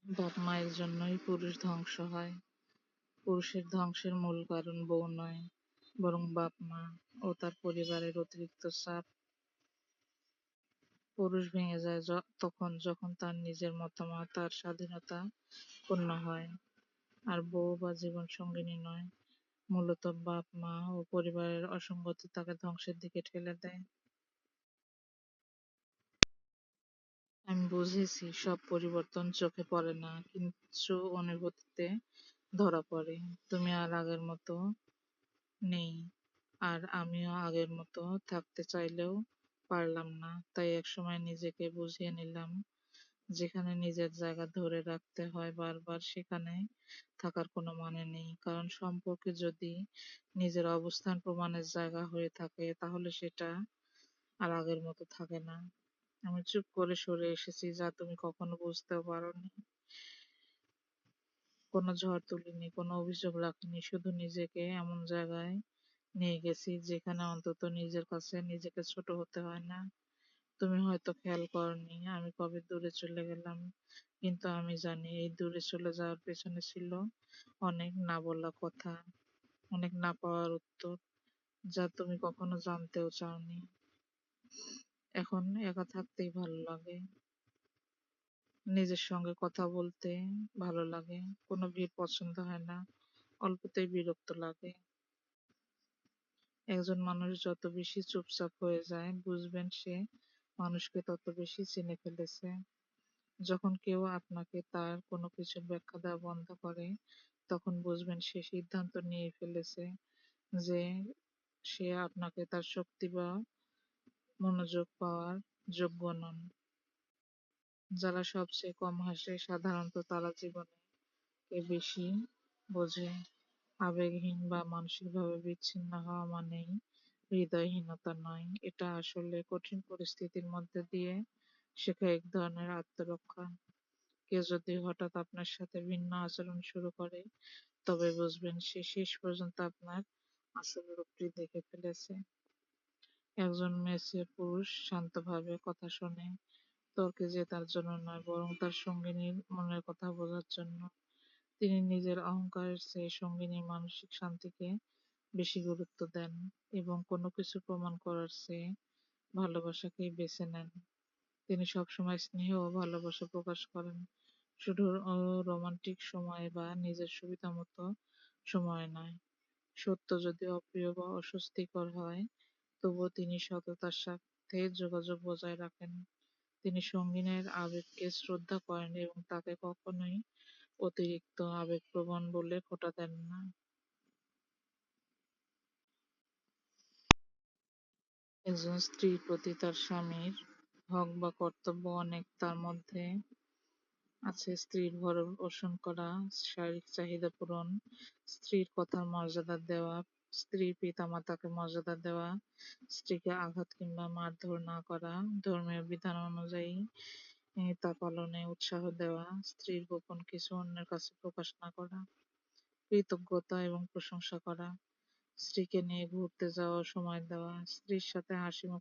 বাপ মায়ের জন্যই পুরুষ ধ্বংস হয়। পুরুষের ধ্বংসের মূল কারণ বউ নয়, বরং বাপ মা ও তার পরিবারের অতিরিক্ত চাপ। পুরুষ ভেঙে যায় তখন যখন তার নিজের মতামত আর স্বাধীনতা ক্ষুণ্ণ হয়। আর বউ বা জীবনসঙ্গিনী নয়, মূলত বাপ মা ও পরিবারের অসঙ্গতি তাকে ধ্বংসের দিকে ঠেলে দেয়। আমি বুঝেছি সব পরিবর্তন চোখে পড়ে না, কিন্তু অনুভূতিতে ধরা পড়ে। তুমি আর আগের মতো নেই, আর আমিও আগের মতো থাকতে চাইলেও পারলাম না। তাই একসময় নিজেকে বুঝিয়ে নিলাম, যেখানে নিজের জায়গা ধরে রাখতে হয় বারবার, সেখানে থাকার কোনো মানে নেই। কারণ সম্পর্কে যদি নিজের অবস্থান প্রমাণের জায়গা হয়ে থাকে, তাহলে সেটা আর আগের মতো থাকে না। আমি চুপ করে সরে এসেছি, যা তুমি কখনো বুঝতেও পারোনি। কোনো ঝড় তুলিনি, কোনো অভিযোগ রাখিনি, শুধু নিজেকে এমন জায়গায় নিয়ে গেছি যেখানে অন্তত নিজের কাছে নিজেকে ছোট হতে হয় না। তুমি হয়তো খেয়াল করনি আমি কবে দূরে চলে গেলাম, কিন্তু আমি জানি এই দূরে চলে যাওয়ার পেছনে ছিল অনেক না বলা কথা, অনেক না পাওয়ার উত্তর, যা তুমি কখনো জানতেও চাওনি। এখন একা থাকতেই ভালো লাগে, নিজের সঙ্গে কথা বলতে ভালো লাগে। কোনো ভিড় পছন্দ হয় না, অল্পতেই বিরক্ত লাগে। একজন মানুষ যত বেশি চুপচাপ হয়ে যায়, বুঝবেন সে মানুষকে তত বেশি চিনে ফেলেছে। যখন কেউ আপনাকে তার কোনো কিছুর ব্যাখ্যা দেওয়া বন্ধ করে, তখন বুঝবেন সে সিদ্ধান্ত নিয়ে ফেলেছে যে সে আপনাকে তার শক্তি বা মনোযোগ পাওয়ার যোগ্য নন। যারা সবচেয়ে কম হাসে, সাধারণত তারা জীবনে বেশি বোঝে। আবেগহীন বা মানসিকভাবে বিচ্ছিন্ন হওয়া মানেই হৃদয়হীনতা নয়, এটা আসলে কঠিন পরিস্থিতির মধ্যে দিয়ে শেখা এক ধরনের আত্মরক্ষা। কেউ যদি হঠাৎ আপনার সাথে ভিন্ন আচরণ শুরু করে, তবে বুঝবেন সে শেষ পর্যন্ত আপনার আসল রূপটি দেখে ফেলেছে। একজন ম্যাচিওর পুরুষ শান্তভাবে কথা শোনে, তর্কে জেতার জন্য নয়, বরং তার সঙ্গিনীর মনের কথা বোঝার জন্য। তিনি নিজের অহংকারের চেয়ে সঙ্গিনীর মানসিক শান্তিকে বেশি গুরুত্ব দেন, এবং কোনো কিছু প্রমাণ করার চেয়ে ভালোবাসাকেই বেছে নেন। তিনি সবসময় স্নেহ ও ভালোবাসা প্রকাশ করেন, শুধু রোমান্টিক সময়ে বা নিজের সুবিধামতো সময়ে নয়। সত্য যদি অপ্রিয় বা অস্বস্তিকর হয়, তবুও তিনি সততার সাথে যোগাযোগ বজায় রাখেন। তিনি সঙ্গিনীর আবেগকে শ্রদ্ধা করেন এবং তাকে কখনোই অতিরিক্ত আবেগপ্রবণ বলে খোঁটা দেন না। একজন স্ত্রীর প্রতি তার স্বামীর হক বা কর্তব্য অনেক, তার মধ্যে আছে স্ত্রীর ভরণ পোষণ করা, শারীরিক চাহিদা পূরণ, স্ত্রীর কথার মর্যাদা দেওয়া, স্ত্রীর পিতামাতাকে মর্যাদা দেওয়া, স্ত্রীকে আঘাত কিংবা মারধর না করা, ধর্মীয় বিধান অনুযায়ী তা পালনে উৎসাহ দেওয়া, স্ত্রীর গোপন কিছু অন্যের কাছে প্রকাশ না করা, কৃতজ্ঞতা এবং প্রশংসা করা, স্ত্রীকে নিয়ে ঘুরতে যাওয়া, সময় দেওয়া, স্ত্রীর সাথে হাসিমুখ